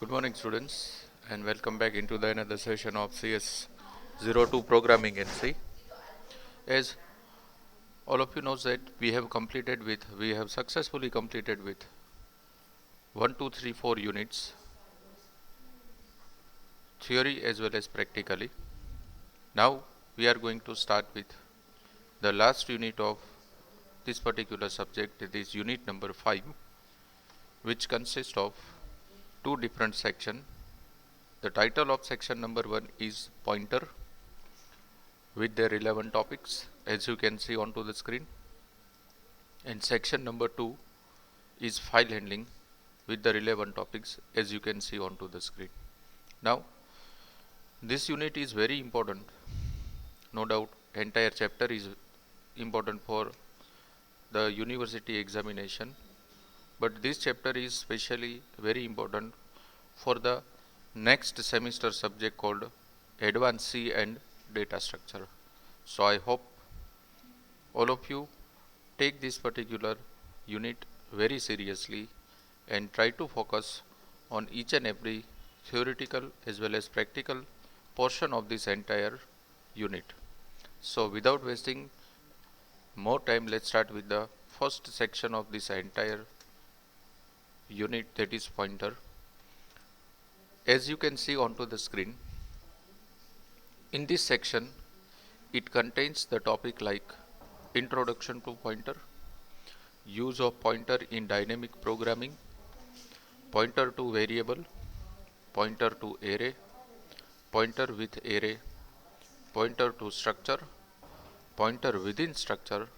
Good morning, students, and welcome back into the another session of CS02 Programming NC. As all of you knows that we have successfully completed with 1, 2, 3, 4 units, theory as well as practically. Now we are going to start with the last unit of this particular subject, that is unit number 5, which consists of two different sections. The title of section number 1 is Pointer with their relevant topics, as you can see onto the screen, and section number 2 is file handling with the relevant topics, as you can see onto the screen. Now this unit is very important, no doubt. Entire chapter is important for the university examination, but this chapter is specially very important for the next semester subject called Advanced C and Data Structure. So I hope all of you take this particular unit very seriously and try to focus on each and every theoretical as well as practical portion of this entire unit. So without wasting more time, let's start with the first section of this entire unit, that is pointer. As you can see onto the screen, in this section it contains the topic like introduction to pointer, use of pointer in dynamic programming, pointer to variable, pointer to array, pointer with array, pointer to structure, pointer within structure,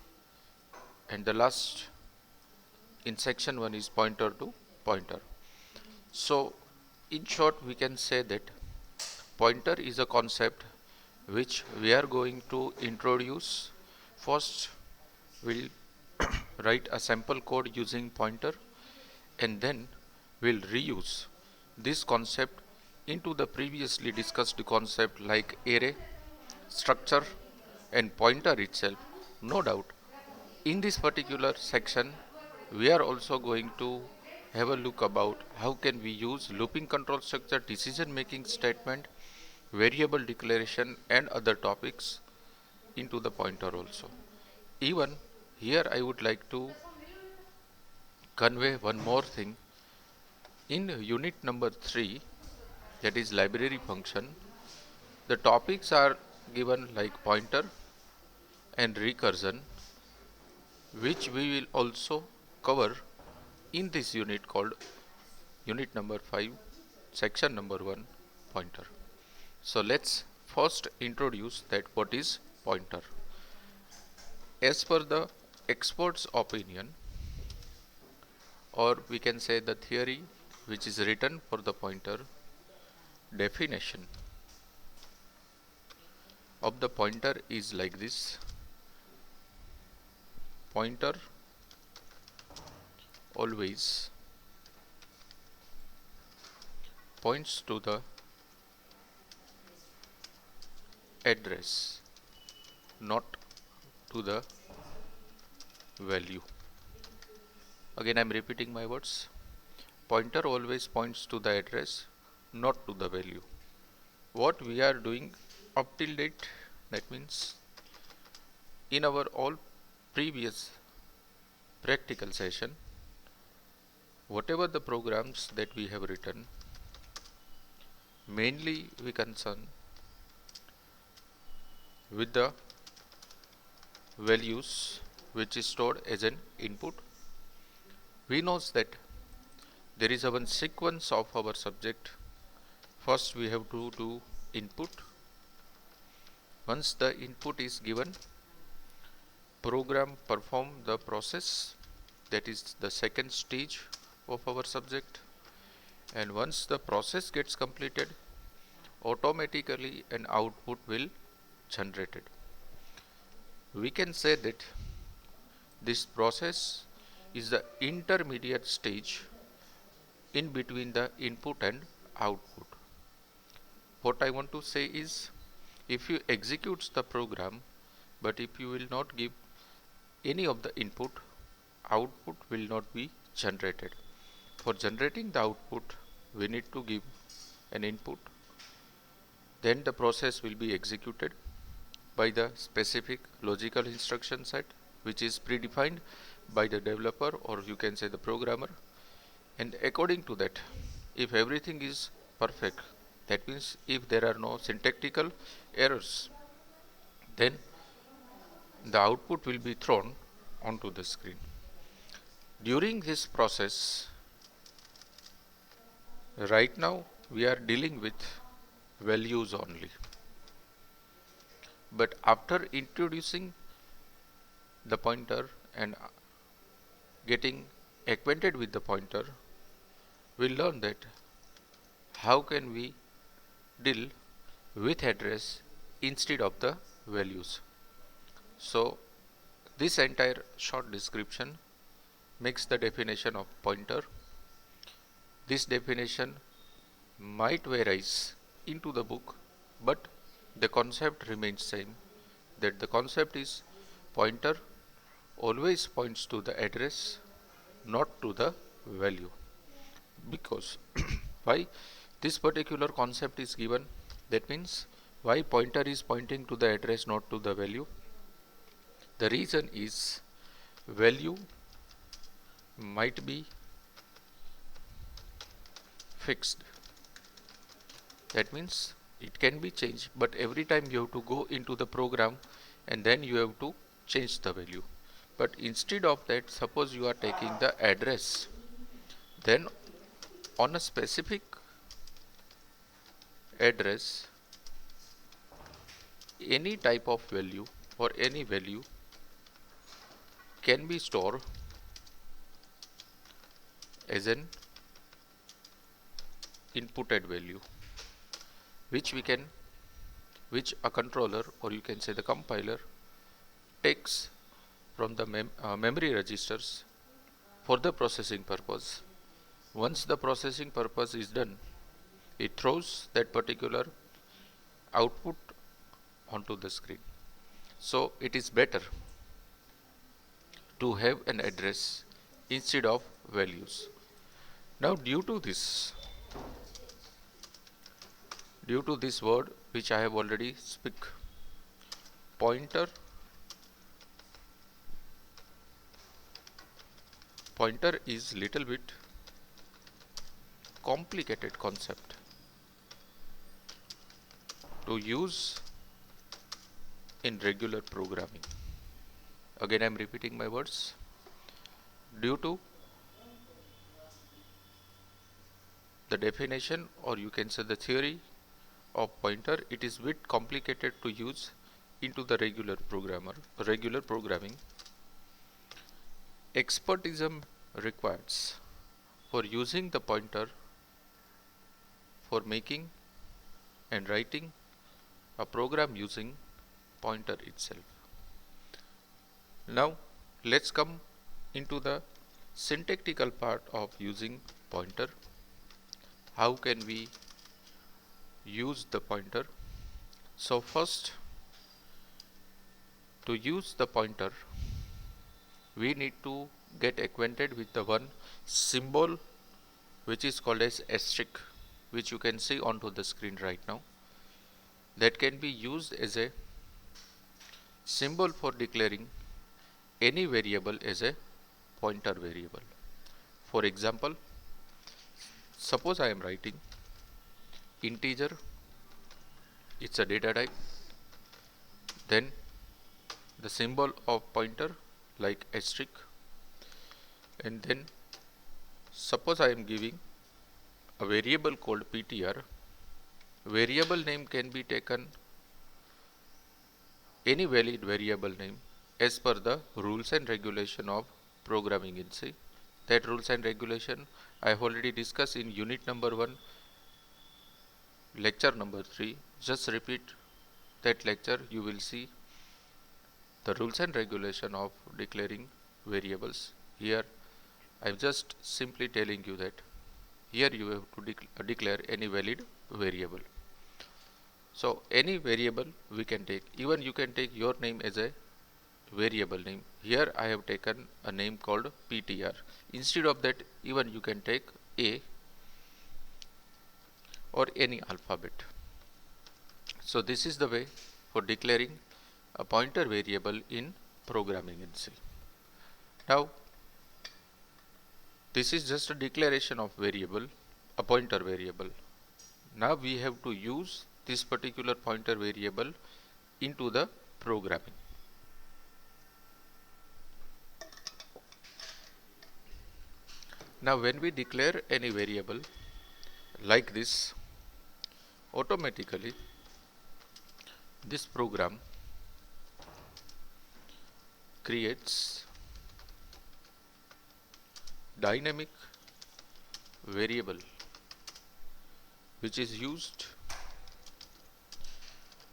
and the last in section 1 is pointer to pointer. So in short, we can say that pointer is a concept which we are going to introduce. First we'll write a sample code using pointer, and then we'll reuse this concept into the previously discussed concept like array, structure, and pointer itself. No doubt in this particular section we are also going to have a look about how can we use looping control structure, decision making statement, variable declaration, and other topics into the pointer also. Even here I would like to convey one more thing. In unit number 3, that is library function, the topics are given like pointer and recursion, which we will also cover in this unit called unit number 5, section number 1, pointer. So let's first introduce that what is pointer. As per the expert's opinion, or we can say the theory which is written for the pointer, definition of the pointer is like this: pointer always points to the address, not to the value. Again, I am repeating my words. Pointer always points to the address, not to the value. What we are doing up till date, that means in our all previous practical session, whatever the programs that we have written, mainly we concern with the values which is stored as an input. We know that there is a one sequence of our subject. First we have to do input. Once the input is given, program perform the process, that is the second stage of our subject, and once the process gets completed, automatically an output will generated. We can say that this process is the intermediate stage in between the input and output. What I want to say is, if you execute the program, but if you will not give any of the input, output will not be generated. For generating the output, we need to give an input, then the process will be executed by the specific logical instruction set which is predefined by the developer, or you can say the programmer. And according to that, if everything is perfect, that means if there are no syntactical errors, then the output will be thrown onto the screen. During this process, right now we are dealing with values only, but after introducing the pointer and getting acquainted with the pointer, we'll learn that how can we deal with address instead of the values. So this entire short description makes the definition of pointer. This definition might varies into the book, but the concept remains same, that the concept is pointer always points to the address, not to the value. Because why this particular concept is given, that means why pointer is pointing to the address, not to the value. The reason is value might be fixed, that means it can be changed, but every time you have to go into the program and then you have to change the value. But instead of that, suppose you are taking the address, then on a specific address any type of value or any value can be stored as an inputted value, which which a controller, or you can say the compiler, takes from the memory registers for the processing purpose. Once the processing purpose is done, it throws that particular output onto the screen. So it is better to have an address instead of values. Now due to this word which I have already speak, pointer is little bit complicated concept to use in regular programming. Again I am repeating my words. Due to the definition, or you can say the theory of pointer, it is bit complicated to use into the regular programming. Expertism requires for using the pointer for making and writing a program using pointer itself. Now let's come into the syntactical part of using pointer. How can we use the pointer? So first, to use the pointer, we need to get acquainted with the one symbol which is called as asterisk, which you can see onto the screen right now. That can be used as a symbol for declaring any variable as a pointer variable. For example, suppose I am writing integer, it's a data type, then the symbol of pointer like asterisk, and then suppose I am giving a variable called ptr. Variable name can be taken any valid variable name as per the rules and regulation of programming in C. That rules and regulation I have already discussed in unit number 1, lecture number 3. Just repeat that lecture, you will see the rules and regulation of declaring variables. Here I am just simply telling you that here you have to declare any valid variable. So any variable we can take, even you can take your name as a variable name. Here I have taken a name called ptr. Instead of that, even you can take a, or any alphabet. So this is the way for declaring a pointer variable in programming in C. Now this is just a declaration of variable, a pointer variable. Now we have to use this particular pointer variable into the programming. Now when we declare any variable like this, automatically this program creates dynamic variable which is used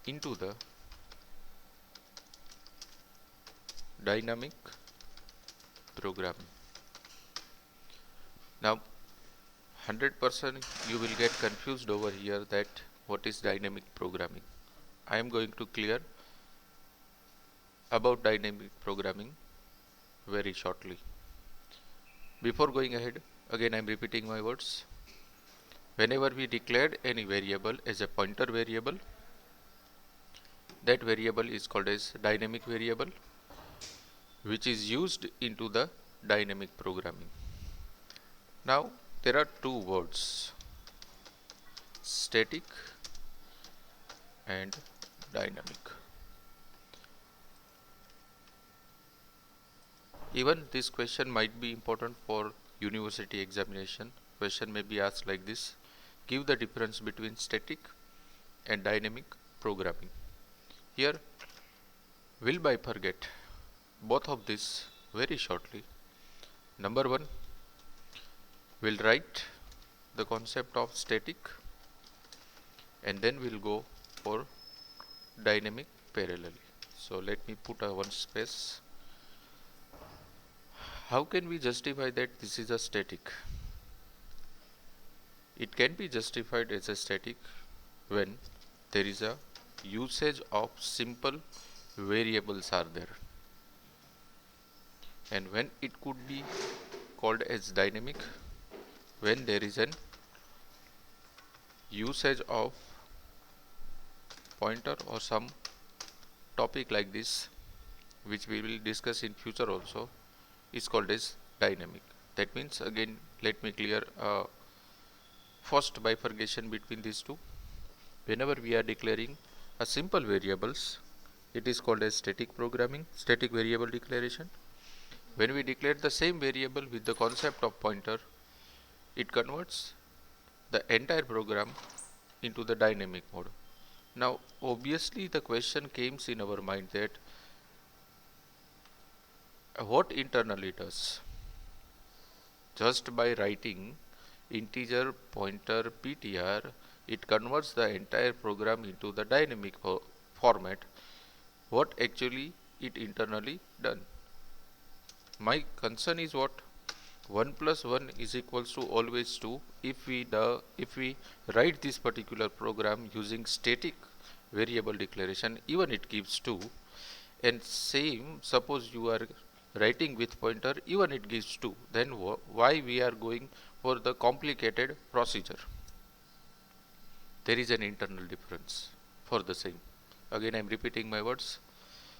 into the dynamic programming. Now 100% you will get confused over here that what is dynamic programming. I am going to clear about dynamic programming very shortly. Before going ahead, again I am repeating my words. Whenever we declared any variable as a pointer variable, that variable is called as dynamic variable, which is used into the dynamic programming. Now there are two words, static and dynamic. Even this question might be important for university examination. Question may be asked like this: give the difference between static and dynamic programming. Here we'll bifurcate both of these very shortly. Number one, we'll write the concept of static and then we'll go for dynamic parallelly. So let me put a one space. How can we justify that this is a static? It can be justified as a static when there is a usage of simple variables are there, and when it could be called as dynamic when there is an usage of pointer or some topic like this, which we will discuss in future also, is called as dynamic. That means, again let me clear first bifurcation between these two. Whenever we are declaring a simple variables, it is called as static programming, static variable declaration. When we declare the same variable with the concept of pointer, it converts the entire program into the dynamic mode. Now obviously the question comes in our mind that what internally does? Just by writing integer pointer ptr, it converts the entire program into the dynamic format. What actually it internally done? My concern is what? 1 plus 1 is equals to always 2. If we write this particular program using static variable declaration, even it gives 2. And same, suppose you are writing with pointer, even it gives 2. Then why we are going for the complicated procedure? There is an internal difference for the same. Again I am repeating my words.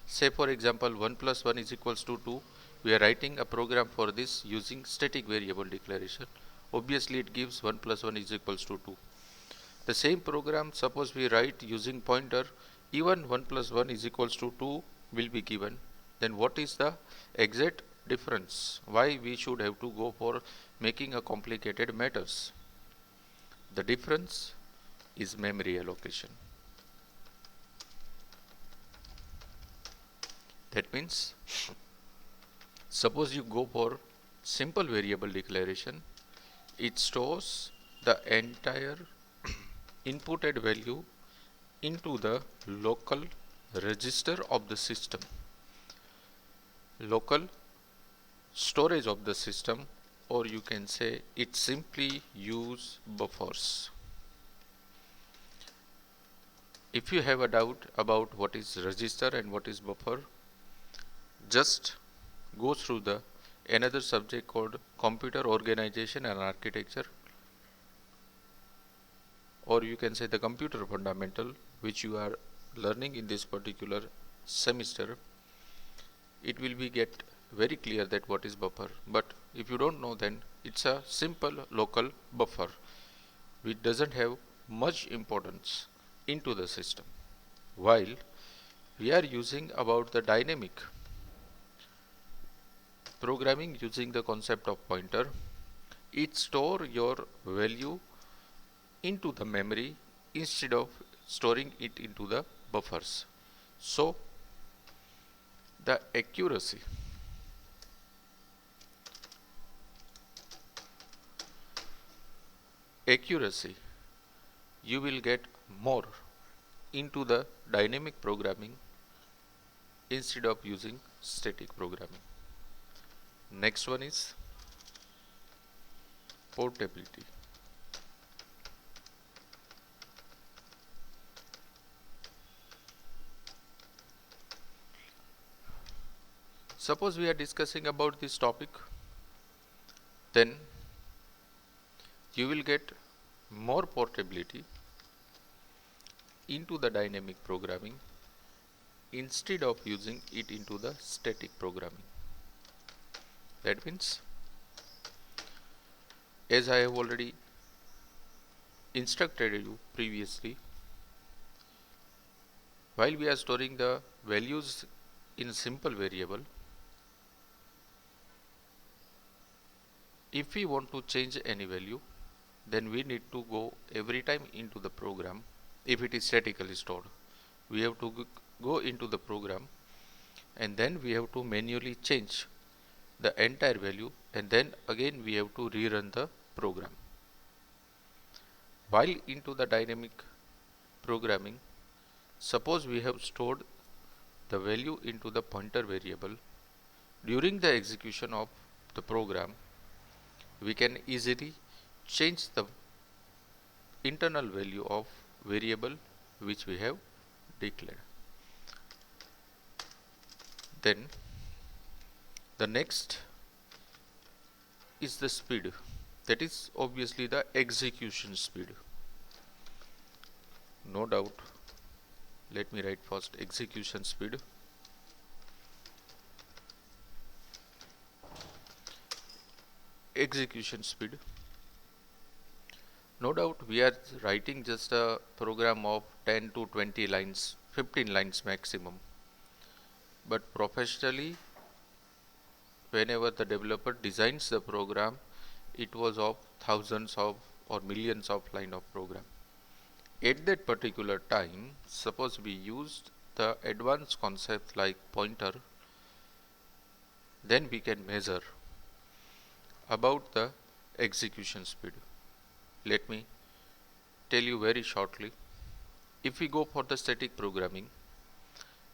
Say for example 1 plus 1 is equals to 2. We are writing a program for this using static variable declaration. Obviously it gives 1 plus 1 is equals to 2. The same program, suppose we write using pointer, even 1 plus 1 is equals to 2 will be given. Then what is the exact difference? Why we should have to go for making a complicated matters? The difference is memory allocation. That means, suppose you go for simple variable declaration, it stores the entire inputted value into the local register of the system, local storage of the system, or you can say it simply use buffers. If you have a doubt about what is register and what is buffer, just go through the another subject called computer organization and architecture, or you can say the computer fundamental, which you are learning in this particular semester, it will be get very clear that what is buffer. But if you don't know, then it's a simple local buffer which doesn't have much importance into the system. While we are using about the dynamic programming using the concept of pointer, it store your value into the memory instead of storing it into the buffers. So the accuracy you will get more into the dynamic programming instead of using static programming. Next one is portability. Suppose we are discussing about this topic, then you will get more portability into the dynamic programming instead of using it into the static programming. That means, as I have already instructed you previously, while we are storing the values in simple variable, if we want to change any value, then we need to go every time into the program. If it is statically stored, we have to go into the program, and then we have to manually change the entire value, and then again we have to rerun the program. While into the dynamic programming, suppose we have stored the value into the pointer variable, during the execution of the program, we can easily change the internal value of variable which we have declared. Then the next is the speed, that is obviously the execution speed. No doubt, let me write first execution speed. Execution speed. No doubt we are writing just a program of 10 to 20 lines, 15 lines maximum. But professionally, whenever the developer designs the program, it was of thousands of or millions of line of program. At that particular time, suppose we used the advanced concept like pointer, then we can measure about the execution speed. Let me tell you very shortly. If we go for the static programming,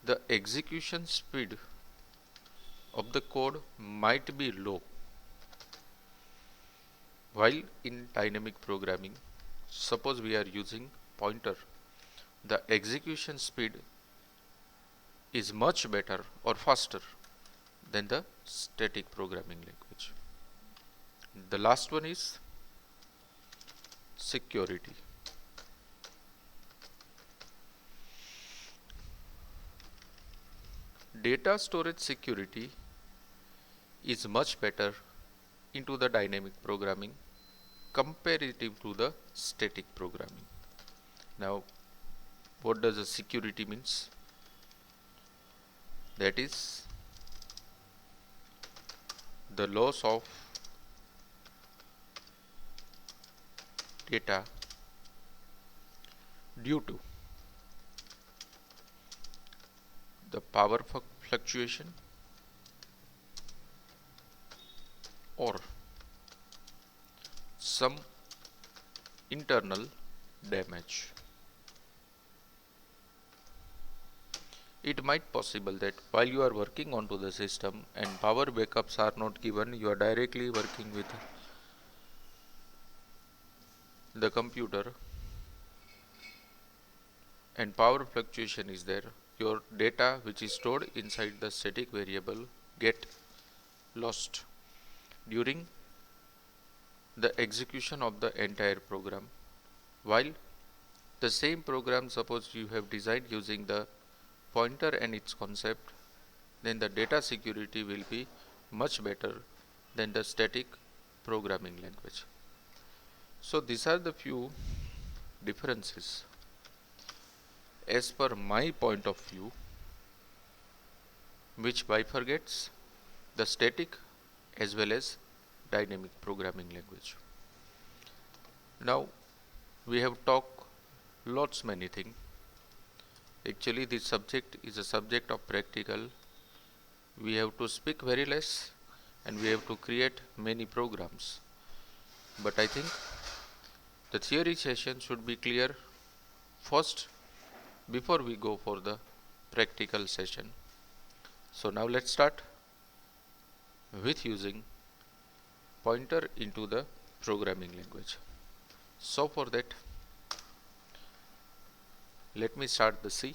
the execution speed of the code might be low, while in dynamic programming, suppose we are using pointer, the execution speed is much better or faster than the static programming language. The last one is security. Data storage security is much better into the dynamic programming comparative to the static programming. Now, what does the security means? That is the loss of data due to the power fluctuation or some internal damage. It might possible that while you are working onto the system and power backups are not given, you are directly working with the computer and power fluctuation is there, your data which is stored inside the static variable get lost during the execution of the entire program. While The same program, suppose you have designed using the pointer and its concept, then the data security will be much better than the static programming language. So these are the few differences as per my point of view, which bifurcates the static as well as dynamic programming language. Now we have talked lots many things. Actually this subject is a subject of practical. We have to speak very less and we have to create many programs. But I think the theory session should be clear first before we go for the practical session. So now let's start with using pointer into the programming language. So for that, let me start the C.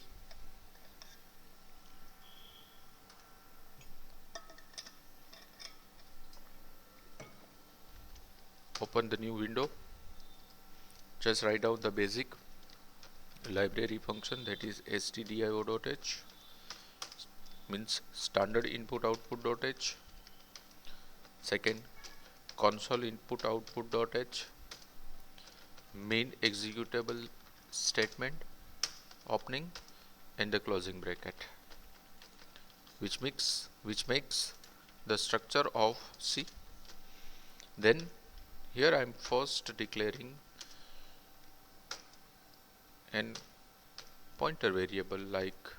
Open the new window. Just write down the basic library function, that is stdio.h, means standard input output.h. Second, console input output.h, main executable statement, opening and the closing bracket, which makes the structure of C. Then here I am first declaring an pointer variable like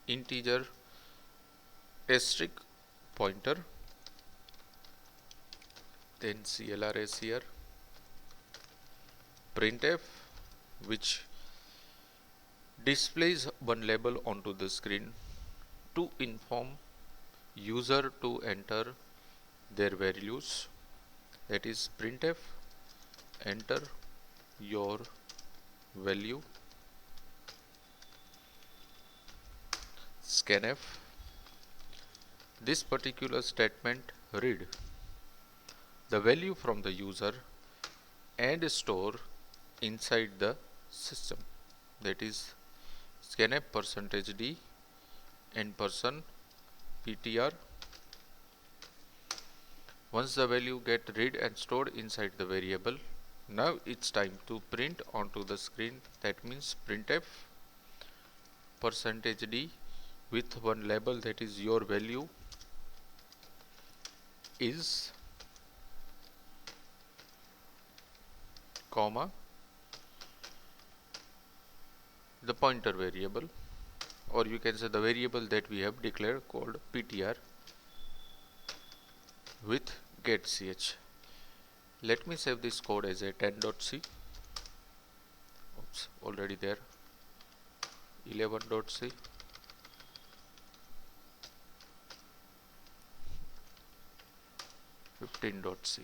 integer asterisk pointer, then CLRS here, printf, which displays one label onto the screen to inform user to enter their values, that is printf enter your value, scanf. This particular statement read the value from the user and store inside the system, that is scanf %d and %ptr. Once the value get read and stored inside the variable, now it's time to print onto the screen, that means printf %d with one label, that is your value is comma the pointer variable, or you can say the variable that we have declared called ptr with getch. Let me save this code as a 10.c. Oops, already there. 11.c. 15.c.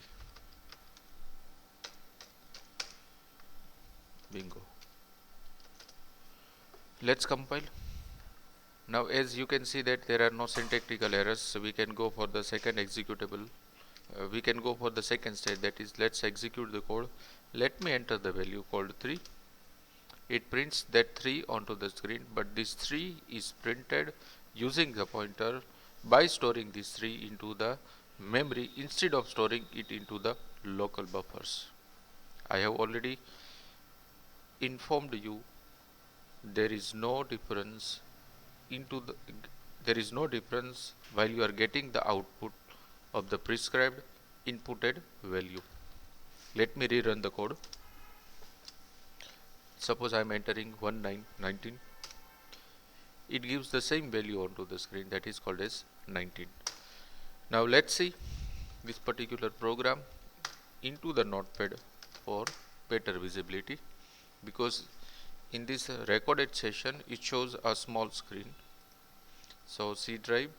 Bingo. Let's compile. Now as you can see that there are no syntactical errors, so we can go for the second executable. We can go for the second stage, that is let's execute the code. Let me enter the value called 3. It prints that 3 onto the screen, but this 3 is printed using the pointer by storing this 3 into the memory instead of storing it into the local buffers. I have already informed you there is no difference while you are getting the output of the prescribed inputted value. Let me rerun the code. Suppose I am entering 1919. It gives the same value onto the screen, that is called as 19. Now let's see this particular program into the notepad for better visibility, because in this recorded session it shows a small screen. So C drive,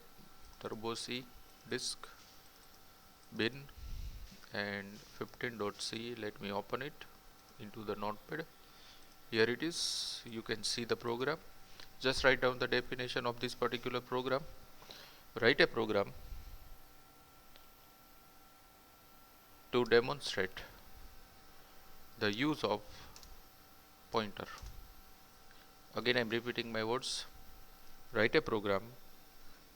turbo C, disk, bin and 15.c. let me open it into the notepad. Here it is, you can see the program. Just write down the definition of this particular program. Write a program to demonstrate the use of pointer. Again I am repeating my words. Write a program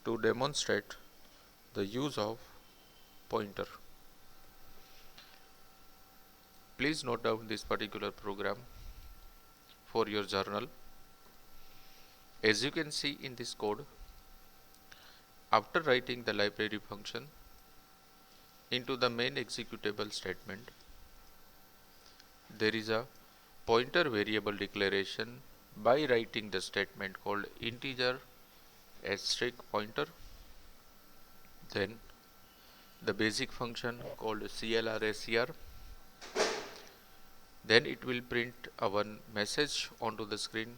to demonstrate the use of pointer. Please note down this particular program for your journal. As you can see in this code, after writing the library function into the main executable statement, there is a pointer variable declaration by writing the statement called integer asterisk pointer, then the basic function called clr, then it will print a one message onto the screen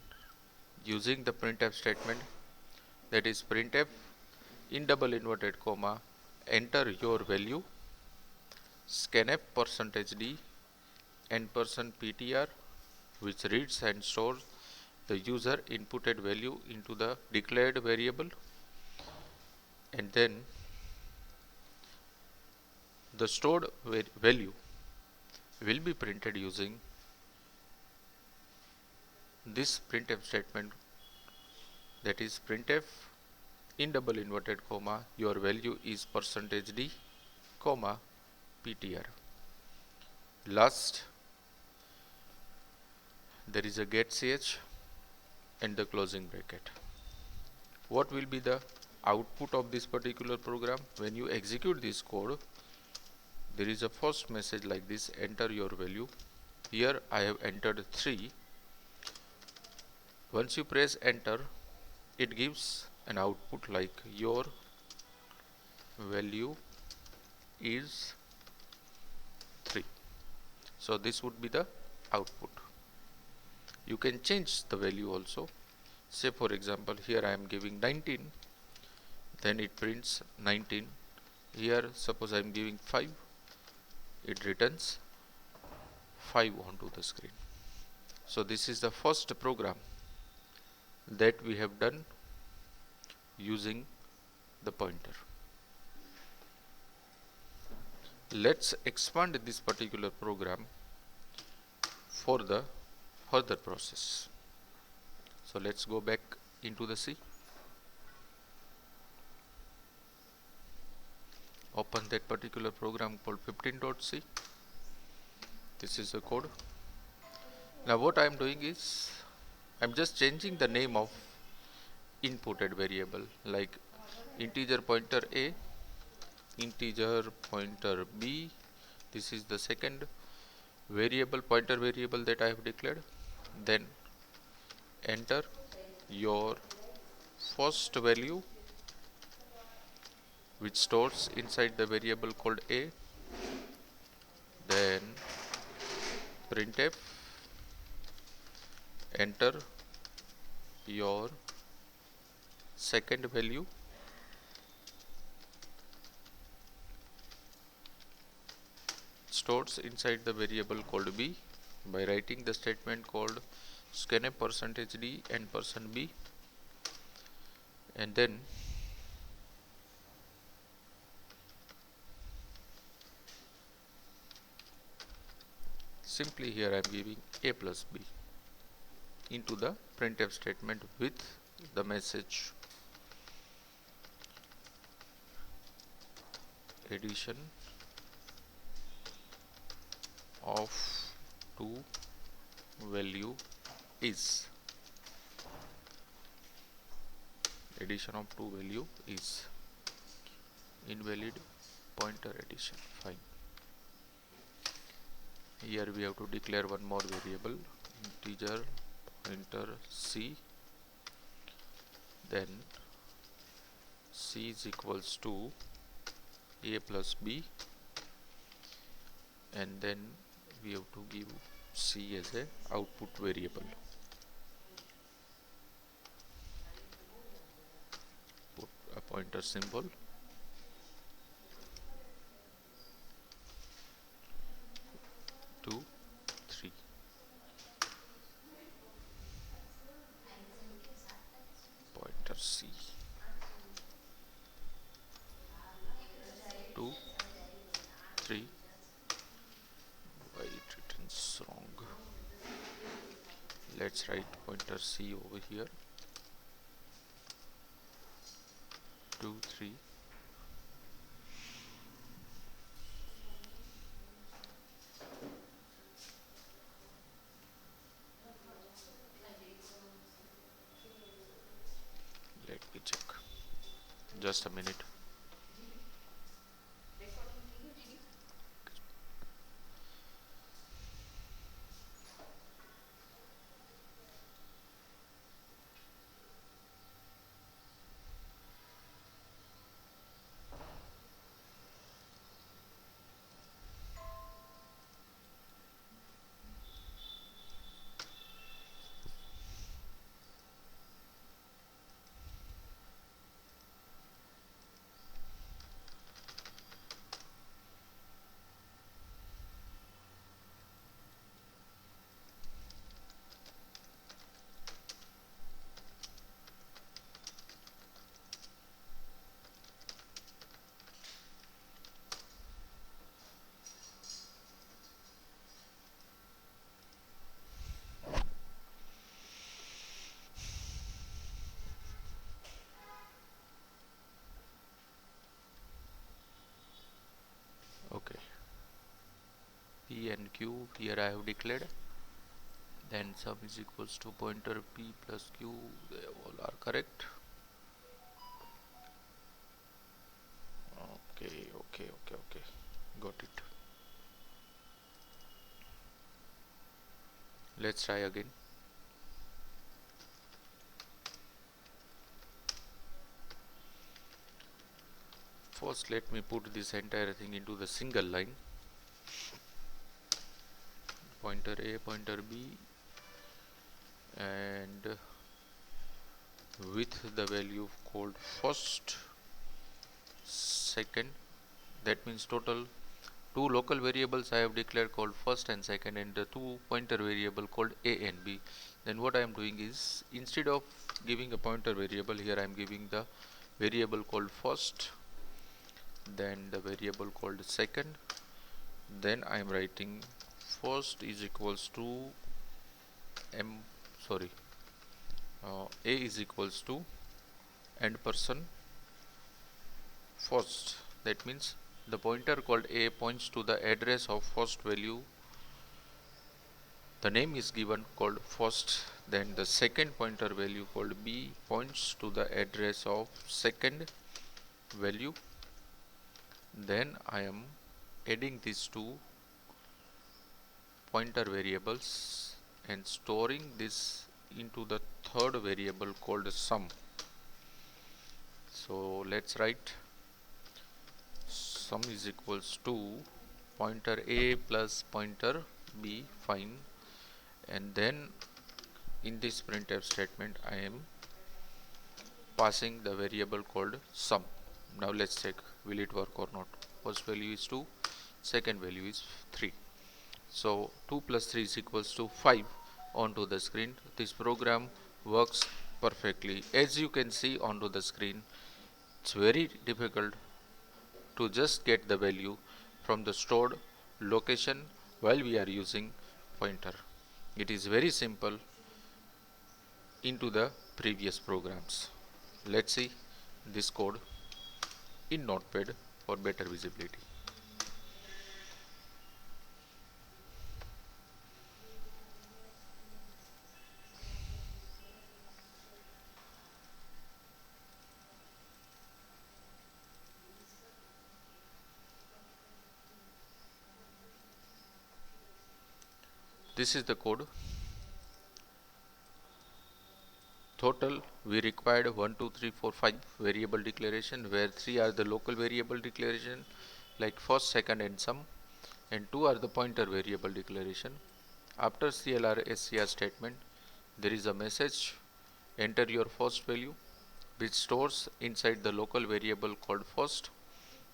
using the printf statement, that is printf in double inverted comma enter your value scanf %d and %ptr, which reads and stores the user inputted value into the declared variable, and then the stored value will be printed using this printf statement, that is printf in double inverted comma your value is %d comma ptr. Last, there is a get ch and the closing bracket. What will be the output of this particular program? When you execute this code, there is a first message like this, enter your value. Here I have entered 3. Once you press enter, it gives an output like your value is 3. So this would be the output. You can change the value also. Say for example, here I am giving 19, then it prints 19. Here suppose I am giving 5, it returns 5 onto the screen. So this is the first program that we have done using the pointer. Let's expand this particular program for the further process. So let's go back into the C. Open that particular program called 15.c. This is the code. Now what I am doing is I am just changing the name of inputted variable, like integer pointer A, integer pointer B. This is the second variable, pointer variable that I have declared. Then enter your first value, which stores inside the variable called A. Then printf enter your second value, stores inside the variable called B by writing the statement called scanf %d and %b, and then simply here I am giving A plus B into the printf statement with the message addition of two value is, addition of two value is invalid pointer addition. Fine. Here we have to declare one more variable, integer pointer C, then C is equals to A plus B, and then we have to give C as a output variable. Put a pointer symbol, two, 3. Pointer C, 2, 3. Why it returns wrong? Let's write pointer C over here. 2 3. Let me check, just a minute. Okay, P and Q here I have declared. Then sum is equals to pointer P plus Q, they all are correct. Okay, got it. Let's try again. First let me put this entire thing into the single line. Pointer A, pointer B, and with the value called first, second, that means total two local variables I have declared called first and second, and the two pointer variable called A and B. Then what I am doing is, instead of giving a pointer variable, here I am giving the variable called first, then the variable called second, then I am writing first is equals to m sorry A is equals to end person first. That means the pointer called A points to the address of first value, the name is given called first. Then the second pointer value called B points to the address of second value. Then I am adding these two pointer variables and storing this into the third variable called sum. So let's write sum is equals to pointer A plus pointer B, fine, and then in this printf statement I am passing the variable called sum. Now let's check, will it work or not. First value is 2, second value is 3. So 2 plus 3 is equals to 5 onto the screen. This program works perfectly. As you can see onto the screen, it's very difficult to just get the value from the stored location while we are using pointer. It is very simple into the previous programs. Let's see this code in Notepad for better visibility. This is the code. Total we required 1 2 3 4 5 variable declaration, where 3 are the local variable declaration like first, second and sum, and 2 are the pointer variable declaration. After CLR SCR statement, there is a message, enter your first value, which stores inside the local variable called first.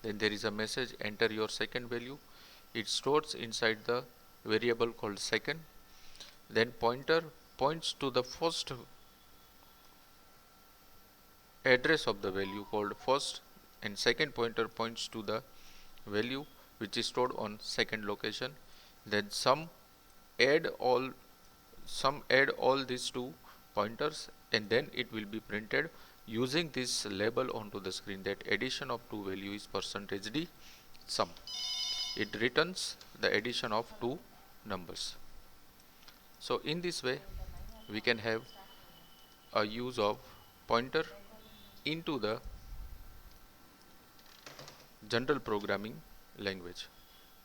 Then there is a message, enter your second value, it stores inside the variable called second. Then pointer points to the first address of the value called first, and second pointer points to the value which is stored on second location. Then sum add all sum add all these two pointers, and then it will be printed using this label onto the screen that addition of two value is %d sum. It returns the addition of two numbers. So in this way we can have a use of pointer into the general programming language.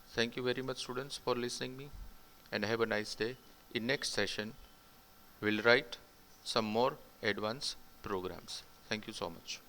Thank you very much students for listening me, and have a nice day. In next session we'll write some more advanced programs. Thank you so much.